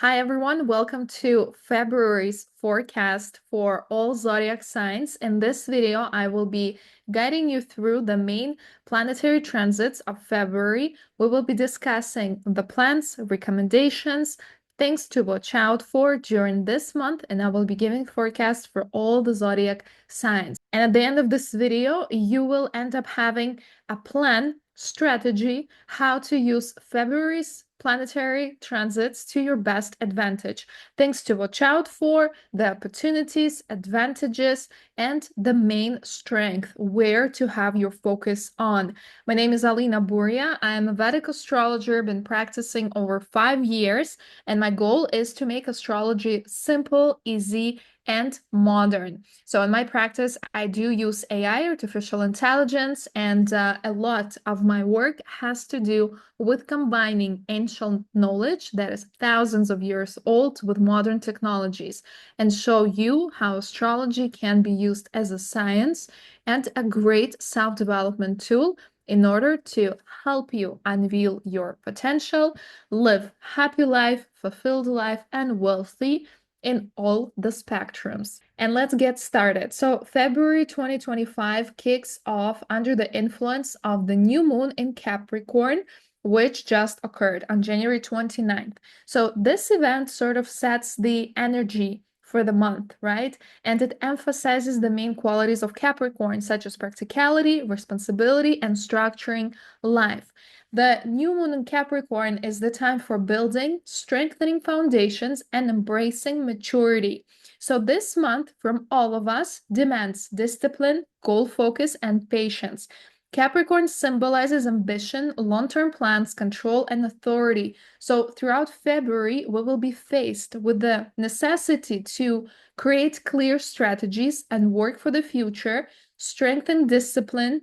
Hi everyone, welcome to February's forecast for all zodiac signs. In this video, I will be guiding you through the main planetary transits of February. We will be discussing the plans, recommendations, things to watch out for during this month, and I will be giving forecasts for all the zodiac signs. And at the end of this video, you will end up having a plan, strategy, how to use February's planetary transits to your best advantage. Things to watch out for, the opportunities, advantages, and the main strength, where to have your focus on. My name is Alina Burya. I am a Vedic astrologer, been practicing over 5 years, and my goal is to make astrology simple, easy, and modern. So in my practice, I do use AI, artificial intelligence, and a lot of my work has to do with combining ancient knowledge that is thousands of years old with modern technologies and show you how astrology can be used as a science and a great self-development tool in order to help you unveil your potential, live happy life, fulfilled life, and wealthy in all the spectrums. And let's get started. So February 2025 kicks off under the influence of the new moon in Capricorn, which just occurred on January 29th. So this event sort of sets the energy for the month, right? And it emphasizes the main qualities of Capricorn, such as practicality, responsibility, and structuring life. The new moon in Capricorn is the time for building, strengthening foundations, and embracing maturity. So this month from all of us demands discipline, goal focus, and patience. Capricorn symbolizes ambition, long-term plans, control, and authority. So throughout February, we will be faced with the necessity to create clear strategies and work for the future, strengthen discipline,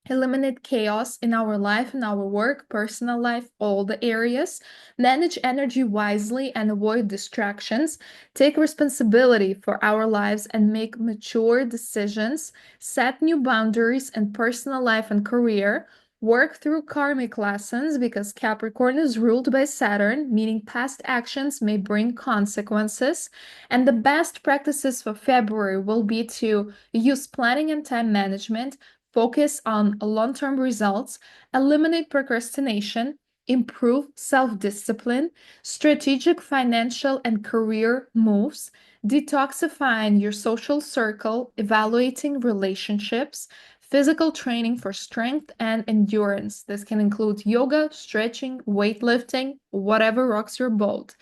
eliminate chaos in our life, in our work, personal life, all the areas, manage energy wisely and avoid distractions, take responsibility for our lives and make mature decisions, set new boundaries in personal life and career, work through karmic lessons because Capricorn is ruled by Saturn, meaning past actions may bring consequences. And the best practices for February will be to use planning and time management, focus on long-term results, eliminate procrastination, improve self-discipline, strategic financial and career moves, detoxifying your social circle, evaluating relationships, physical training for strength and endurance. This can include yoga, stretching, weightlifting, whatever rocks your boat.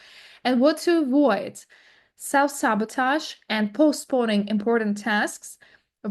And what to avoid: self-sabotage and postponing important tasks,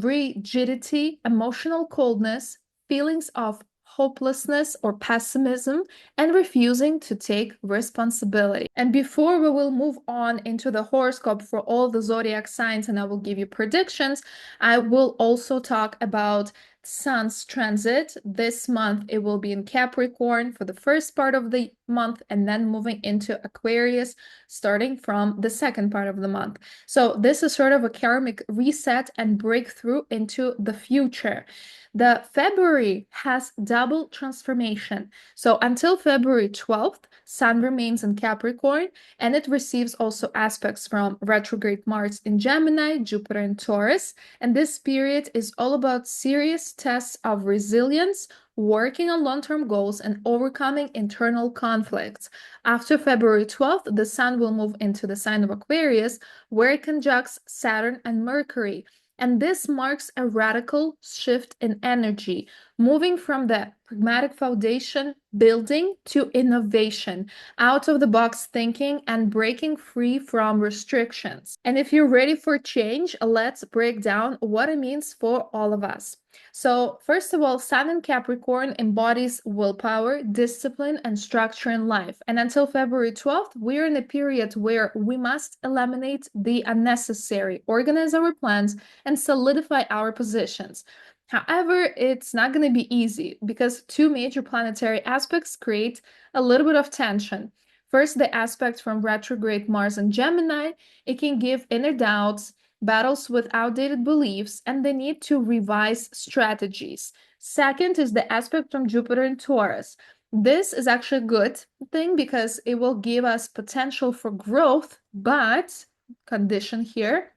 rigidity, emotional coldness, feelings of hopelessness or pessimism, and refusing to take responsibility. And before we will move on into the horoscope for all the zodiac signs, and I will give you predictions, I will also talk about Sun's transit. This month it will be in Capricorn for the first part of the month and then moving into Aquarius starting from the second part of the month. So this is sort of a karmic reset and breakthrough into the future. The February has double transformation. So until February 12th, Sun remains in Capricorn and it receives also aspects from retrograde Mars in Gemini, Jupiter in Taurus. And this period is all about serious tests of resilience, working on long-term goals, and overcoming internal conflicts. After February 12th, the Sun will move into the sign of Aquarius, where it conjuncts Saturn and Mercury. And this marks a radical shift in energy, moving from the pragmatic foundation building to innovation, out of the box thinking, and breaking free from restrictions. And if you're ready for change, let's break down what it means for all of us. So first of all, Sun in Capricorn embodies willpower, discipline, and structure in life. And until February 12th, we're in a period where we must eliminate the unnecessary, organize our plans, and solidify our positions. However, it's not going to be easy because two major planetary aspects create a little bit of tension. First, the aspect from retrograde Mars and Gemini, it can give inner doubts, battles with outdated beliefs, and the need to revise strategies. Second is the aspect from Jupiter in Taurus. This is actually a good thing because it will give us potential for growth, but condition here,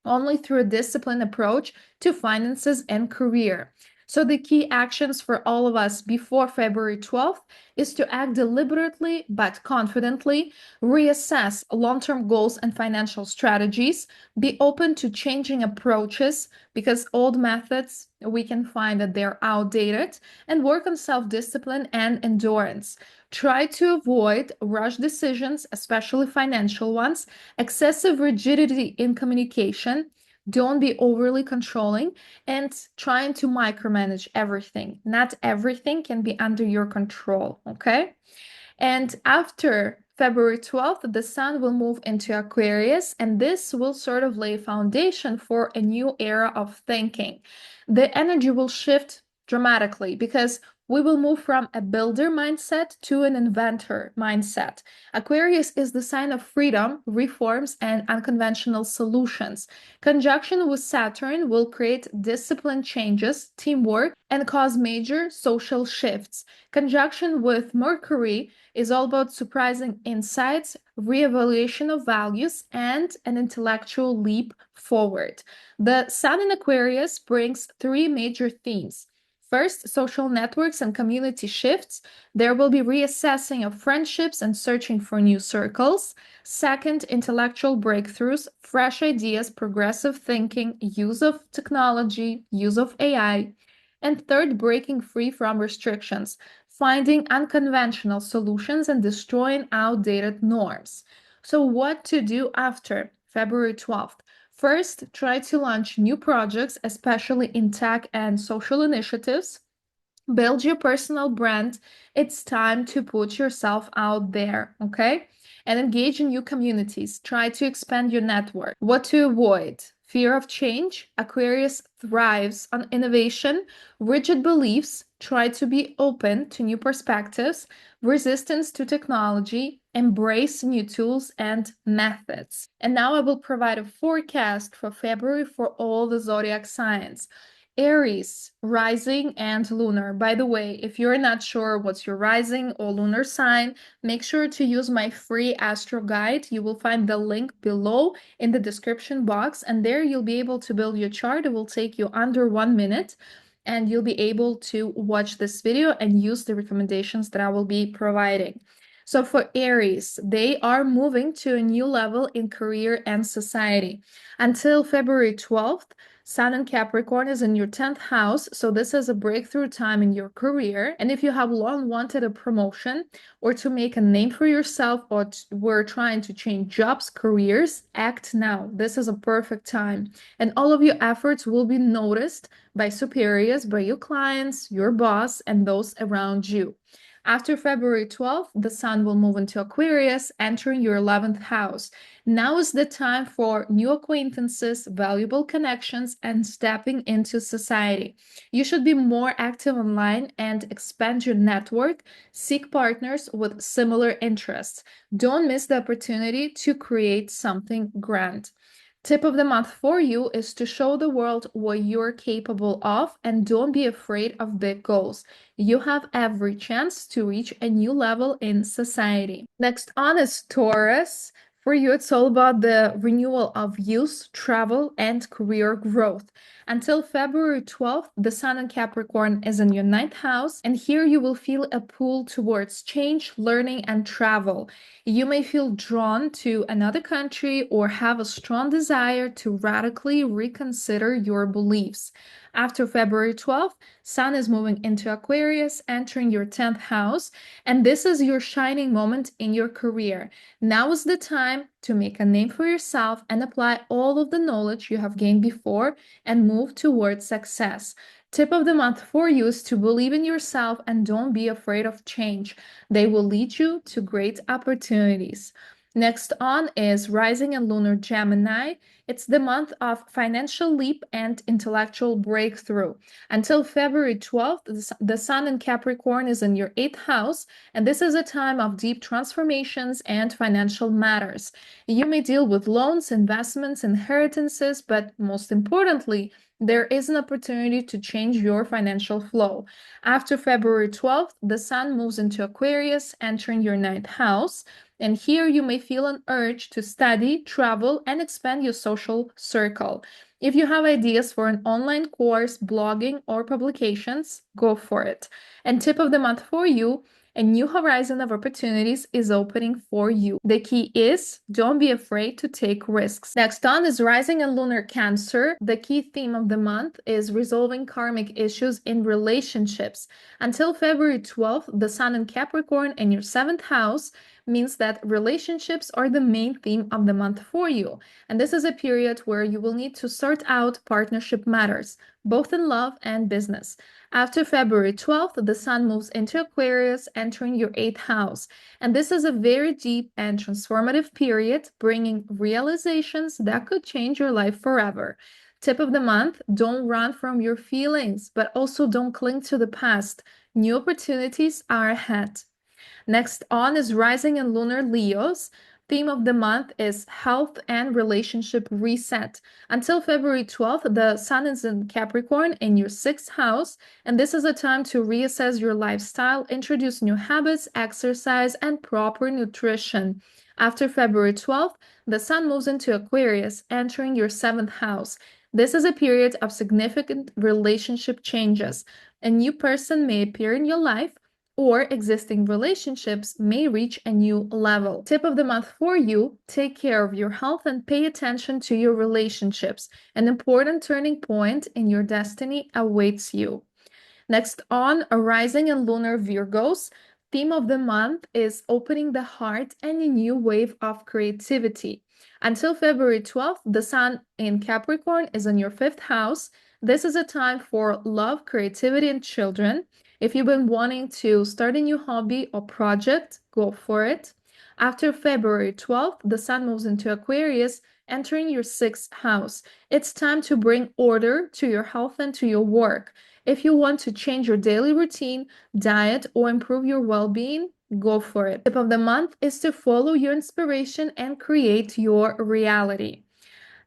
only through a disciplined approach to finances and career. So the key actions for all of us before February 12th is to act deliberately but confidently, reassess long-term goals and financial strategies, be open to changing approaches because old methods we can find that they're outdated, and work on self-discipline and endurance. Try to avoid rush decisions, especially financial ones, excessive rigidity in communication. Don't be overly controlling and trying to micromanage everything. Not everything can be under your control, okay? And after February 12th, the sun will move into Aquarius, and this will sort of lay foundation for a new era of thinking. The energy will shift dramatically because we will move from a builder mindset to an inventor mindset. Aquarius is the sign of freedom, reforms, and unconventional solutions. Conjunction with Saturn will create discipline changes, teamwork, and cause major social shifts. Conjunction with Mercury is all about surprising insights, reevaluation of values, and an intellectual leap forward. The Sun in Aquarius brings three major themes. First, social networks and community shifts. There will be reassessing of friendships and searching for new circles. Second, intellectual breakthroughs, fresh ideas, progressive thinking, use of technology, use of AI. And third, breaking free from restrictions, finding unconventional solutions and destroying outdated norms. So, what to do after February 12th? First, try to launch new projects, especially in tech and social initiatives. Build your personal brand. It's time to put yourself out there, okay? And engage in new communities. Try to expand your network. What to avoid? Fear of change. Aquarius thrives on innovation, rigid beliefs. Try to be open to new perspectives, resistance to technology, embrace new tools and methods. And now I will provide a forecast for February for all the zodiac signs. Aries, rising and lunar. By the way, if you're not sure what's your rising or lunar sign, make sure to use my free astro guide. You will find the link below in the description box, and there you'll be able to build your chart. It will take you under 1 minute, and you'll be able to watch this video and use the recommendations that I will be providing. So for Aries, they are moving to a new level in career and society. Until February 12th, Sun and Capricorn is in your 10th house, so this is a breakthrough time in your career. And if you have long wanted a promotion or to make a name for yourself or were trying to change jobs, careers, act now. This is a perfect time. And all of your efforts will be noticed by superiors, by your clients, your boss, and those around you. After February 12th, the sun will move into Aquarius, entering your 11th house. Now is the time for new acquaintances, valuable connections, and stepping into society. You should be more active online and expand your network. Seek partners with similar interests. Don't miss the opportunity to create something grand. Tip of the month for you is to show the world what you're capable of and don't be afraid of big goals. You have every chance to reach a new level in society. Next on is Taurus. For you, it's all about the renewal of youth, travel, and career growth. Until February 12th, the Sun in Capricorn is in your 9th house, and here you will feel a pull towards change, learning, and travel. You may feel drawn to another country or have a strong desire to radically reconsider your beliefs. After February 12th, Sun is moving into Aquarius, entering your 10th house, and this is your shining moment in your career. Now is the time to make a name for yourself and apply all of the knowledge you have gained before and move towards success. Tip of the month for you is to believe in yourself and don't be afraid of change. They will lead you to great opportunities. Next on is Rising and Lunar Gemini. It's the month of financial leap and intellectual breakthrough. Until February 12th, the Sun in Capricorn is in your 8th house, and this is a time of deep transformations and financial matters. You may deal with loans, investments, inheritances, but most importantly, there is an opportunity to change your financial flow. After February 12th, the sun moves into Aquarius, entering your ninth house. And here you may feel an urge to study, travel, and expand your social circle. If you have ideas for an online course, blogging, or publications, go for it. And tip of the month for you, a new horizon of opportunities is opening for you. The key is don't be afraid to take risks. Next on is rising and lunar Cancer. The key theme of the month is resolving karmic issues in relationships. Until February 12th, the sun in Capricorn in your seventh house means that relationships are the main theme of the month for you. And this is a period where you will need to sort out partnership matters, both in love and business. After February 12th, the sun moves into Aquarius, entering your eighth house. And this is a very deep and transformative period, bringing realizations that could change your life forever. Tip of the month, don't run from your feelings, but also don't cling to the past. New opportunities are ahead. Next on is rising and lunar Leos. Theme of the month is health and relationship reset. Until February 12th, the sun is in Capricorn in your sixth house, and this is a time to reassess your lifestyle, introduce new habits, exercise, and proper nutrition. After February 12th, the sun moves into Aquarius, entering your seventh house. This is a period of significant relationship changes. A new person may appear in your life, or existing relationships may reach a new level. Tip of the month for you, take care of your health and pay attention to your relationships. An important turning point in your destiny awaits you. Next on, rising and lunar Virgos. Theme of the month is opening the heart and a new wave of creativity. Until February 12th, the sun in Capricorn is in your fifth house. This is a time for love, creativity, and children. If you've been wanting to start a new hobby or project, go for it. After February 12th, the sun moves into Aquarius, entering your sixth house. It's time to bring order to your health and to your work. If you want to change your daily routine, diet, or improve your well-being, go for it. Tip of the month is to follow your inspiration and create your reality.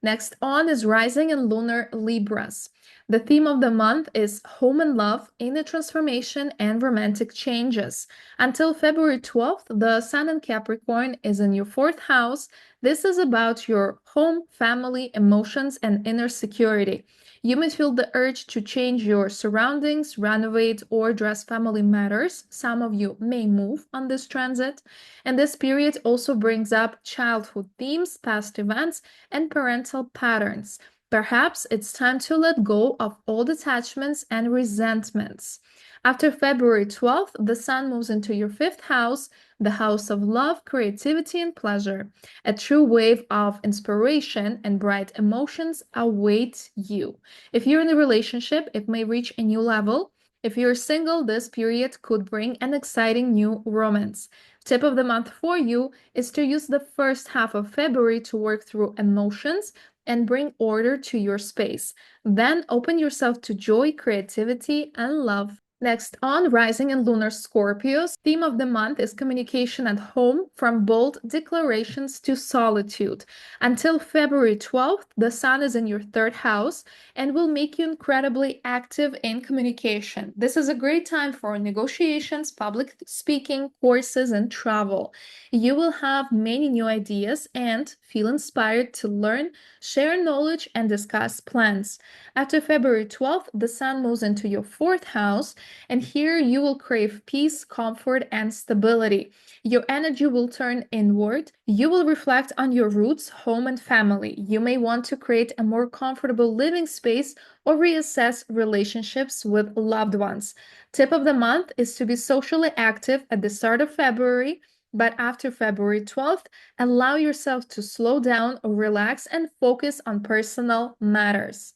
Next on is rising and lunar Libras. The theme of the month is home and love, inner transformation, and romantic changes. Until February 12th, the sun in Capricorn is in your fourth house. This is about your home, family, emotions, and inner security. You may feel the urge to change your surroundings, renovate, or address family matters. Some of you may move on this transit. And this period also brings up childhood themes, past events, and parental patterns. Perhaps it's time to let go of old attachments and resentments. After February 12th, the sun moves into your fifth house, the house of love, creativity, and pleasure. A true wave of inspiration and bright emotions await you. If you're in a relationship, it may reach a new level. If you're single, this period could bring an exciting new romance. Tip of the month for you is to use the first half of February to work through emotions and bring order to your space. Then open yourself to joy, creativity, and love. Next on, rising and lunar Scorpios. Theme of the month is communication at home, from bold declarations to solitude. Until February 12th, the sun is in your third house and will make you incredibly active in communication. This is a great time for negotiations, public speaking, courses, and travel. You will have many new ideas and feel inspired to learn, share knowledge, and discuss plans. After February 12th, the sun moves into your fourth house, and here you will crave peace, comfort, and stability. Your energy will turn inward. You will reflect on your roots, home, and family. You may want to create a more comfortable living space or reassess relationships with loved ones. Tip of the month is to be socially active at the start of February, but after February 12th, allow yourself to slow down, relax, and focus on personal matters.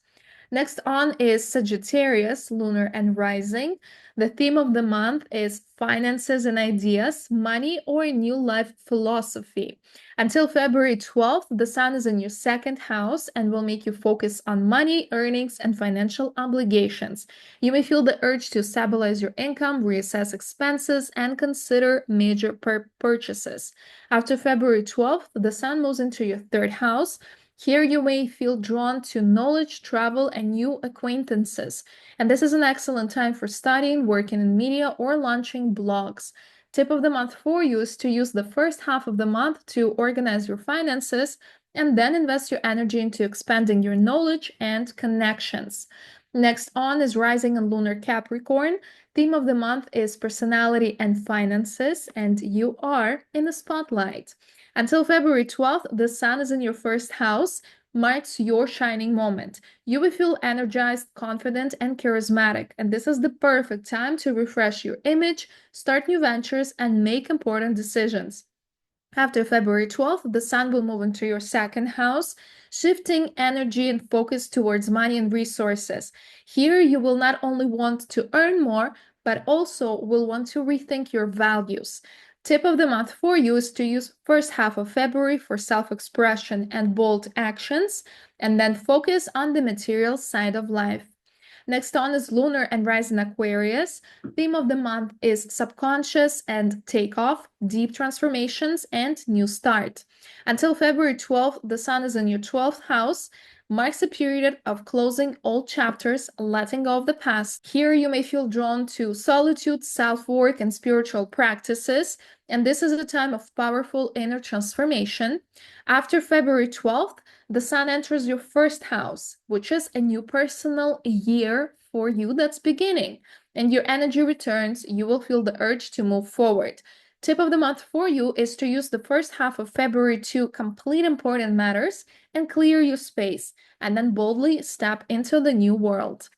Next on is Sagittarius, lunar and rising. The theme of the month is finances and ideas, money, or a new life philosophy. Until February 12th, the sun is in your second house and will make you focus on money, earnings, and financial obligations. You may feel the urge to stabilize your income, reassess expenses, and consider major purchases. After February 12th, the sun moves into your third house. Here you may feel drawn to knowledge, travel, and new acquaintances. And this is an excellent time for studying, working in media, or launching blogs. Tip of the month for you is to use the first half of the month to organize your finances and then invest your energy into expanding your knowledge and connections. Next on is rising and lunar Capricorn. Theme of the month is personality and finances, and you are in the spotlight. Until February 12th, the sun is in your first house, marks your shining moment. You will feel energized, confident, and charismatic, and this is the perfect time to refresh your image, start new ventures, and make important decisions. After February 12th, the sun will move into your second house, shifting energy and focus towards money and resources. Here, you will not only want to earn more, but also will want to rethink your values. Tip of the month for you is to use first half of February for self-expression and bold actions, and then focus on the material side of life. Next on is lunar and rising Aquarius. Theme of the month is subconscious and takeoff, deep transformations, and new start. Until February 12th, the sun is in your 12th house, marks a period of closing old chapters, letting go of the past. Here you may feel drawn to solitude, self-work, and spiritual practices, and this is a time of powerful inner transformation. After February 12th, the sun enters your first house, which is a new personal year for you that's beginning, and your energy returns. You will feel the urge to move forward. Tip of the month for you is to use the first half of February to complete important matters and clear your space, and then boldly step into the new world.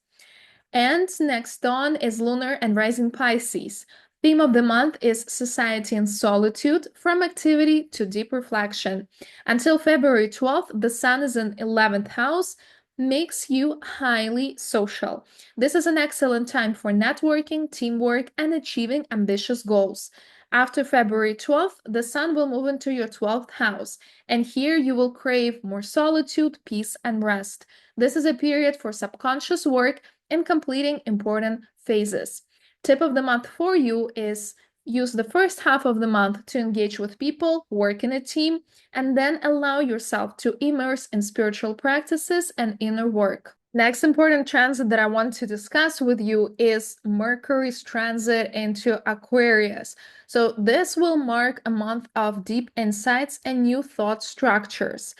And next on is lunar and rising Pisces. Theme of the month is society and solitude, from activity to deep reflection. Until February 12th, the sun is in 11th house, makes you highly social. This is an excellent time for networking, teamwork, and achieving ambitious goals. After February 12th, the sun will move into your 12th house, and here you will crave more solitude, peace, and rest. This is a period for subconscious work in completing important phases. Tip of the month for you is use the first half of the month to engage with people, work in a team, and then allow yourself to immerse in spiritual practices and inner work. Next important transit that I want to discuss with you is Mercury's transit into Aquarius. So this will mark a month of deep insights and new thought structures.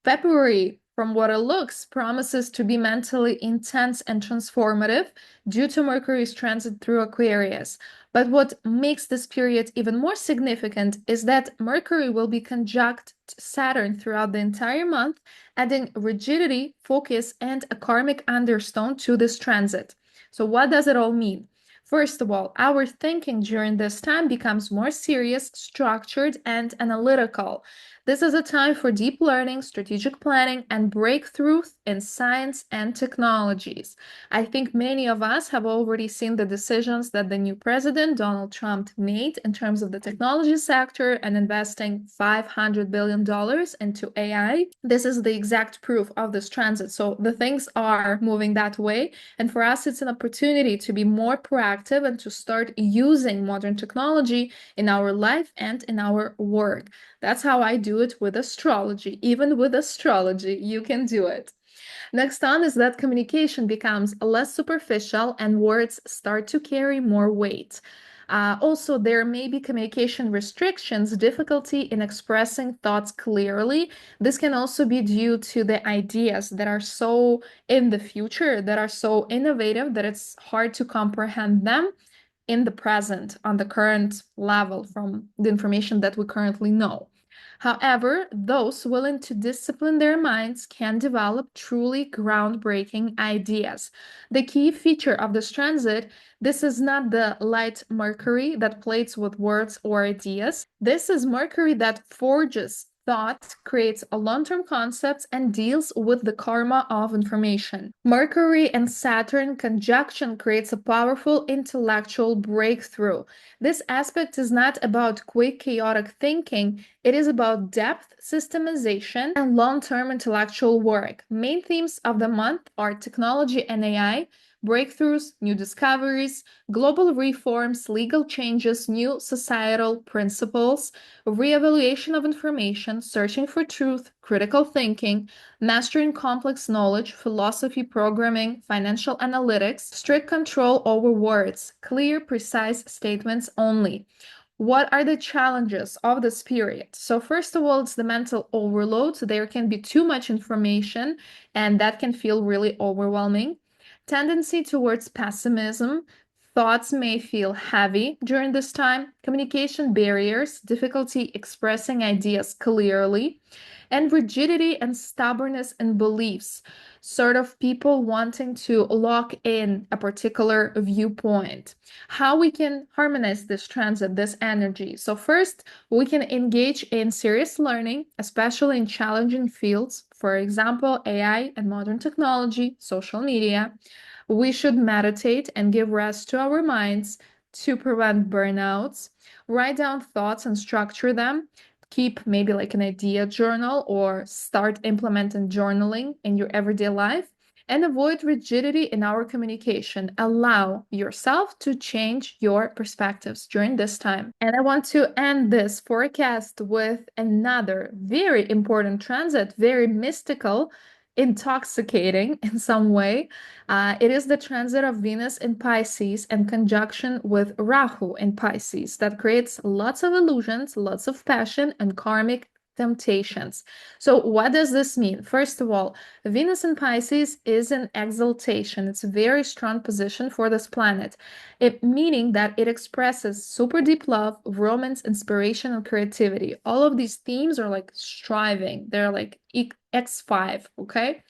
February, from what it looks, promises to be mentally intense and transformative due to Mercury's transit through Aquarius. But what makes this period even more significant is that Mercury will be conjunct Saturn throughout the entire month, adding rigidity, focus, and a karmic undertone to this transit. So what does it all mean? First of all, our thinking during this time becomes more serious, structured, and analytical. This is a time for deep learning, strategic planning, and breakthroughs in science and technologies. I think many of us have already seen the decisions that the new president, Donald Trump, made in terms of the technology sector and investing $500 billion into AI. This is the exact proof of this transit. So the things are moving that way. And for us, it's an opportunity to be more proactive and to start using modern technology in our life and in our work. That's how I do it with astrology. Even with astrology, you can do it. Next on is that communication becomes less superficial and words start to carry more weight. Also, there may be communication restrictions, difficulty in expressing thoughts clearly. This can also be due to the ideas that are so in the future, that are so innovative that it's hard to comprehend them in the present, on the current level from the information that we currently know. However, those willing to discipline their minds can develop truly groundbreaking ideas. The key feature of this transit, this is not the light Mercury that plays with words or ideas. This is Mercury that forges thought, creates a long-term concepts, and deals with the karma of information. Mercury and Saturn conjunction creates a powerful intellectual breakthrough. This aspect is not about quick, chaotic thinking. It is about depth, systemization, and long-term intellectual work. Main themes of the month are technology and AI, breakthroughs, new discoveries, global reforms, legal changes, new societal principles, reevaluation of information, searching for truth, critical thinking, mastering complex knowledge, philosophy, programming, financial analytics, strict control over words, clear, precise statements only. What are the challenges of this period? So first of all, it's the mental overload. So there can be too much information, and that can feel really overwhelming. Tendency towards pessimism. Thoughts may feel heavy during this time. Communication barriers, difficulty expressing ideas clearly, and rigidity and stubbornness in beliefs. Sort of people wanting to lock in a particular viewpoint. How we can harmonize this transit, this energy. So first, we can engage in serious learning, especially in challenging fields, for example, AI and modern technology, social media. We should meditate and give rest to our minds to prevent burnouts. Write down thoughts and structure them. Keep maybe like an idea journal or start implementing journaling in your everyday life. And avoid rigidity in our communication. Allow yourself to change your perspectives during this time. And I want to end this forecast with another very important transit, very mystical, intoxicating in some way. It is the transit of Venus in Pisces in conjunction with Rahu in Pisces that creates lots of illusions, lots of passion, and karmic temptations. So what does this mean? First of all, Venus in Pisces is an exaltation. It's a very strong position for this planet, meaning that it expresses super deep love, romance, inspiration, and creativity. All of these themes are like striving. They're like X5, okay?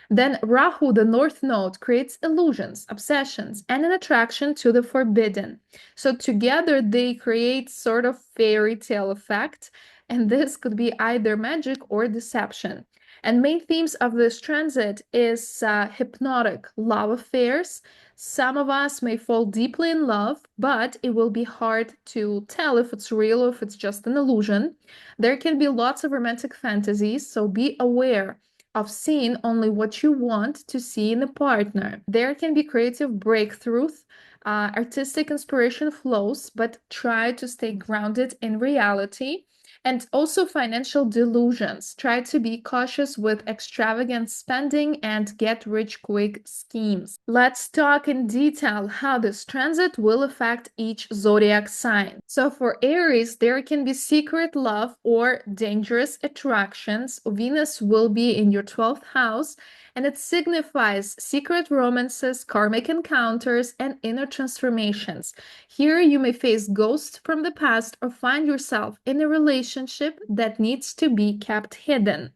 Then Rahu, the North Node, creates illusions, obsessions, and an attraction to the forbidden. So together they create sort of fairy tale effect, and this could be either magic or deception. And main themes of this transit is hypnotic love affairs. Some of us may fall deeply in love, but it will be hard to tell if it's real or if it's just an illusion. There can be lots of romantic fantasies, so be aware of seeing only what you want to see in a partner. There can be creative breakthroughs, artistic inspiration flows, but try to stay grounded in reality. And also financial delusions. Try to be cautious with extravagant spending and get rich quick schemes. Let's talk in detail how this transit will affect each zodiac sign. So for Aries, there can be secret love or dangerous attractions. Venus will be in your 12th house, and it signifies secret romances, karmic encounters, and inner transformations. Here you may face ghosts from the past or find yourself in a relationship that needs to be kept hidden.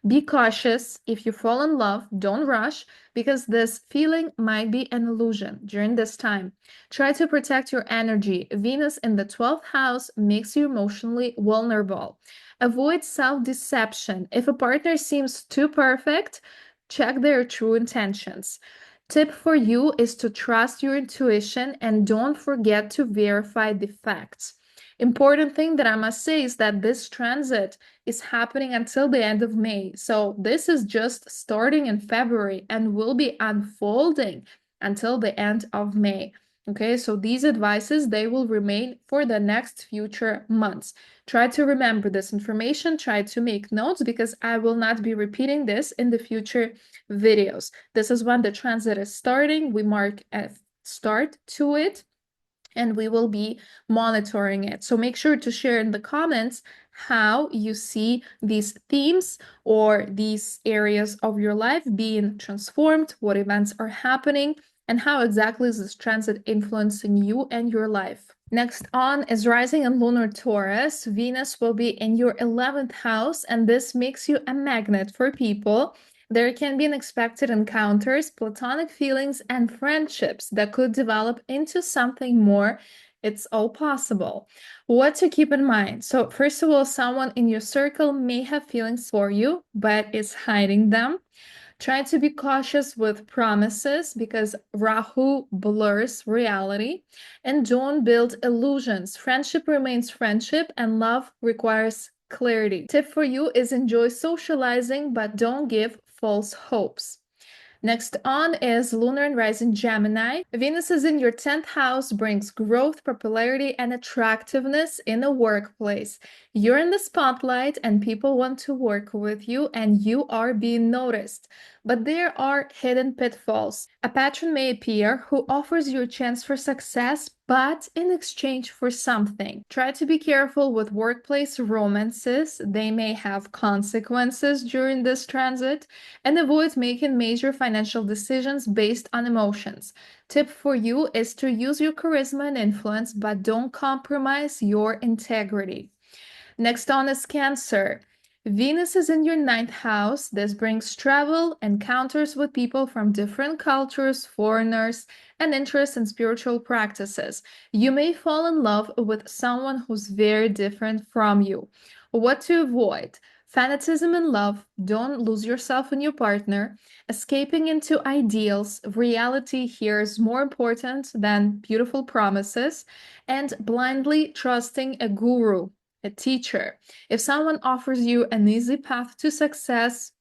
Be cautious. If you fall in love, don't rush because this feeling might be an illusion during this time. Try to protect your energy. Venus in the 12th house makes you emotionally vulnerable. Avoid self-deception. If a partner seems too perfect, check their true intentions. Tip for you is to trust your intuition and don't forget to verify the facts. Important thing that I must say is that this transit is happening until the end of May. So this is just starting in February and will be unfolding until the end of May. Okay, so these advices, they will remain for the next future months. Try to remember this information, try to make notes because I will not be repeating this in the future videos. This is when the transit is starting. We mark a start to it and we will be monitoring it. So make sure to share in the comments how you see these themes or these areas of your life being transformed, what events are happening, and how exactly is this transit influencing you and your life. Next on is rising and lunar Taurus. Venus will be in your 11th house, and this makes you a magnet for people. There can be unexpected encounters, platonic feelings, and friendships that could develop into something more. It's all possible. What to keep in mind? So, first of all, someone in your circle may have feelings for you, but is hiding them. Try to be cautious with promises because Rahu blurs reality. And don't build illusions. Friendship remains friendship and love requires clarity. Tip for you is enjoy socializing, but don't give false hopes. Next on is Lunar and Rising Gemini. Venus is in your 10th house, brings growth, popularity, and attractiveness in the workplace. You're in the spotlight and people want to work with you and you are being noticed. But there are hidden pitfalls. A patron may appear who offers you a chance for success, but in exchange for something. Try to be careful with workplace romances. They may have consequences during this transit, and avoid making major financial decisions based on emotions. Tip for you is to use your charisma and influence, but don't compromise your integrity. Next on is Cancer. Venus is in your 9th house. This brings travel, encounters with people from different cultures, foreigners, and interest in spiritual practices. You may fall in love with someone who's very different from you. What to avoid? Fanatism in love. Don't lose yourself in your partner. Escaping into ideals. Reality here is more important than beautiful promises. And blindly trusting a guru, a teacher. If someone offers you an easy path to success,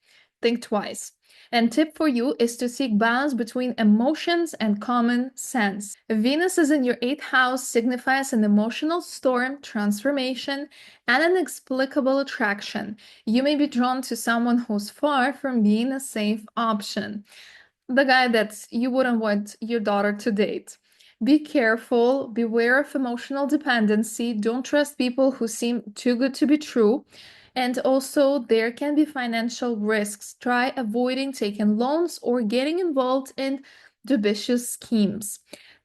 think twice. And tip for you is to seek balance between emotions and common sense. Venus is in your 8th house, signifies an emotional storm, transformation, and an inexplicable attraction. You may be drawn to someone who's far from being a safe option, the guy that you wouldn't want your daughter to date. Be careful, beware of emotional dependency. Don't trust people who seem too good to be true. And also, there can be financial risks. Try avoiding taking loans or getting involved in dubious schemes.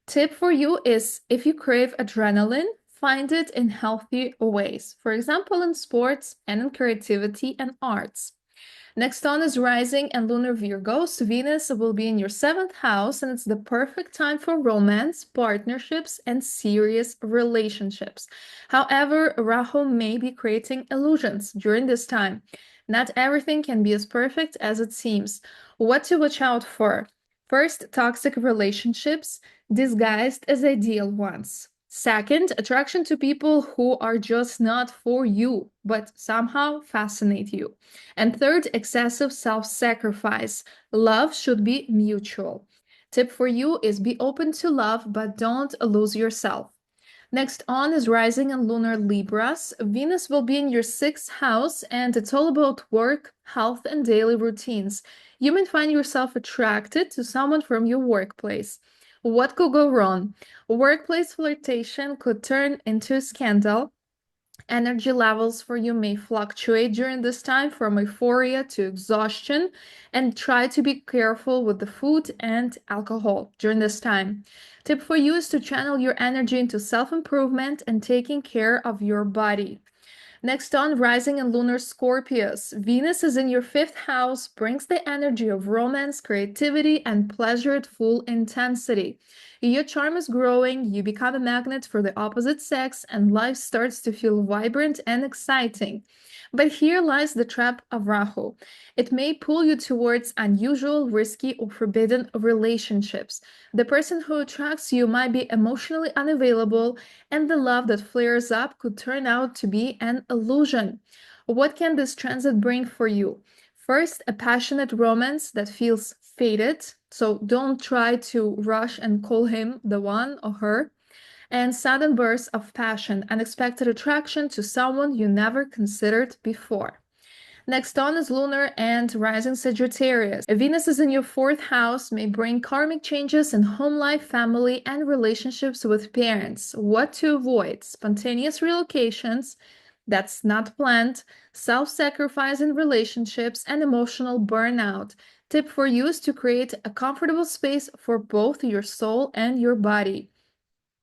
Tip for you is if you crave adrenaline, find it in healthy ways. For example, in sports and in creativity and arts. Next on is Rising and Lunar Virgos. Venus will be in your 7th house, and it's the perfect time for romance, partnerships, and serious relationships. However, Rahu may be creating illusions during this time. Not everything can be as perfect as it seems. What to watch out for? First, toxic relationships disguised as ideal ones. Second, attraction to people who are just not for you, but somehow fascinate you. And third, excessive self-sacrifice. Love should be mutual. Tip for you is be open to love, but don't lose yourself. Next on is Rising and Lunar Libras. Venus will be in your 6th house, and it's all about work, health, and daily routines. You may find yourself attracted to someone from your workplace. What could go wrong? Workplace flirtation could turn into a scandal. Energy levels for you may fluctuate during this time from euphoria to exhaustion, and try to be careful with the food and alcohol during this time. Tip for you is to channel your energy into self-improvement and taking care of your body. Next on, Rising and Lunar Scorpios. Venus is in your 5th house, brings the energy of romance, creativity, and pleasure at full intensity. Your charm is growing, you become a magnet for the opposite sex, and life starts to feel vibrant and exciting. But here lies the trap of Rahu. It may pull you towards unusual, risky, or forbidden relationships. The person who attracts you might be emotionally unavailable, and the love that flares up could turn out to be an illusion. What can this transit bring for you? First, a passionate romance that feels fated, so don't try to rush and call him the one or her. And sudden bursts of passion, unexpected attraction to someone you never considered before. Next on is Lunar and Rising Sagittarius. Venus is in your 4th house, may bring karmic changes in home life, family, and relationships with parents. What to avoid? Spontaneous relocations that's not planned, self-sacrifice in relationships, and emotional burnout. Tip for you is to create a comfortable space for both your soul and your body.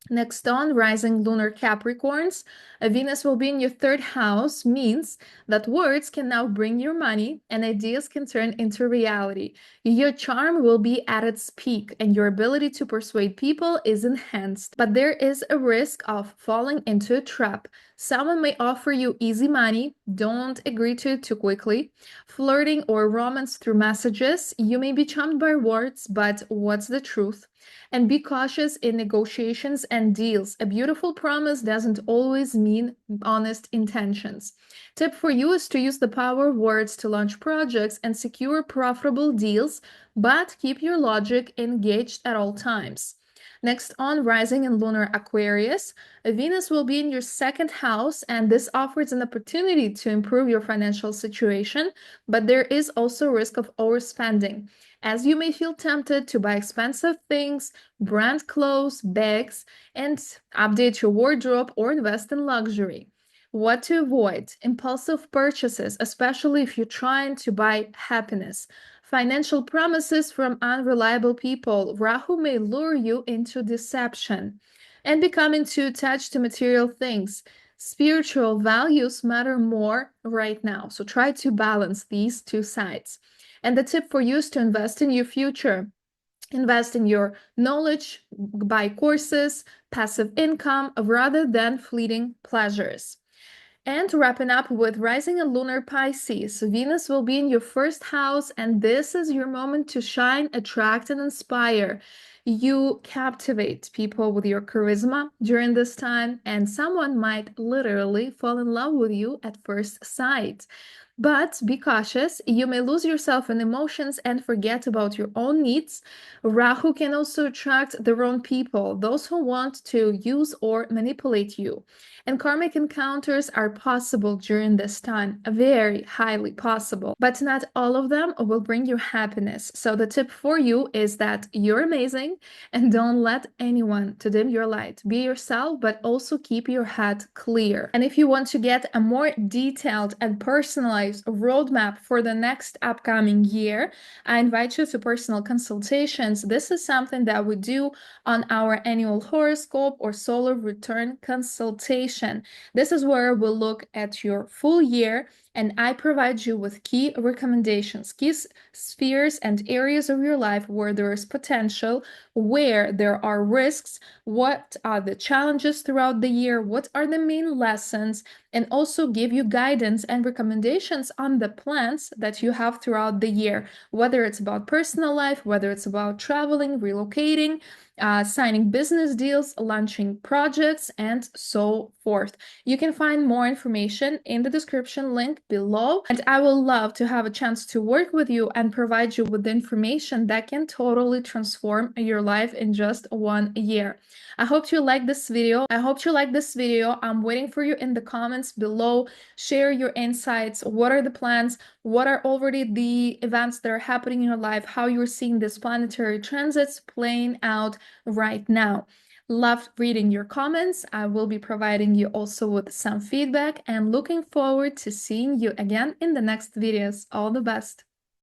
Next on, Rising Lunar Capricorns. Venus will be in your 3rd house, means that words can now bring you money and ideas can turn into reality. Your charm will be at its peak and your ability to persuade people is enhanced. But there is a risk of falling into a trap. Someone may offer you easy money. Don't agree to it too quickly. Flirting or romance through messages. You may be charmed by words, but what's the truth? And be cautious in negotiations and deals. A beautiful promise doesn't always mean honest intentions. Tip for you is to use the power of words to launch projects and secure profitable deals, but keep your logic engaged at all times. Next, on rising and lunar Aquarius, Venus will be in your second house, and this offers an opportunity to improve your financial situation, but there is also risk of overspending, as you may feel tempted to buy expensive things, brand clothes, bags, and update your wardrobe or invest in luxury. What to avoid? Impulsive purchases, especially if you're trying to buy happiness. Financial promises from unreliable people. Rahu may lure you into deception. And becoming too attached to material things. Spiritual values matter more right now. So try to balance these two sides. And the tip for you is to invest in your future. Invest in your knowledge, buy courses, passive income, rather than fleeting pleasures. And wrapping up with rising and lunar Pisces, Venus will be in your first house, and this is your moment to shine, attract, and inspire. You captivate people with your charisma during this time, and someone might literally fall in love with you at first sight. But be cautious, you may lose yourself in emotions and forget about your own needs. Rahu can also attract the wrong people, those who want to use or manipulate you. And karmic encounters are possible during this time, very highly possible, but not all of them will bring you happiness. So the tip for you is that you're amazing and don't let anyone to dim your light. Be yourself, but also keep your head clear. And if you want to get a more detailed and personalized roadmap for the next upcoming year, I invite you to personal consultations. This is something that we do on our annual horoscope or solar return consultation. This is where we'll look at your full year, and I provide you with key recommendations, key spheres and areas of your life where there is potential, where there are risks, what are the challenges throughout the year, what are the main lessons, and also give you guidance and recommendations on the plans that you have throughout the year, whether it's about personal life, whether it's about traveling, relocating, signing business deals, launching projects, and so forth. You can find more information in the description link below, and I will love to have a chance to work with you and provide you with the information that can totally transform your life in just 1 year. I hope you like this video. I'm waiting for you in the comments below. Share your insights. What are the plans? What are already the events that are happening in your life? How you're seeing these planetary transits playing out right now. Loved reading your comments. I will be providing you also with some feedback and looking forward to seeing you again in the next videos. All the best.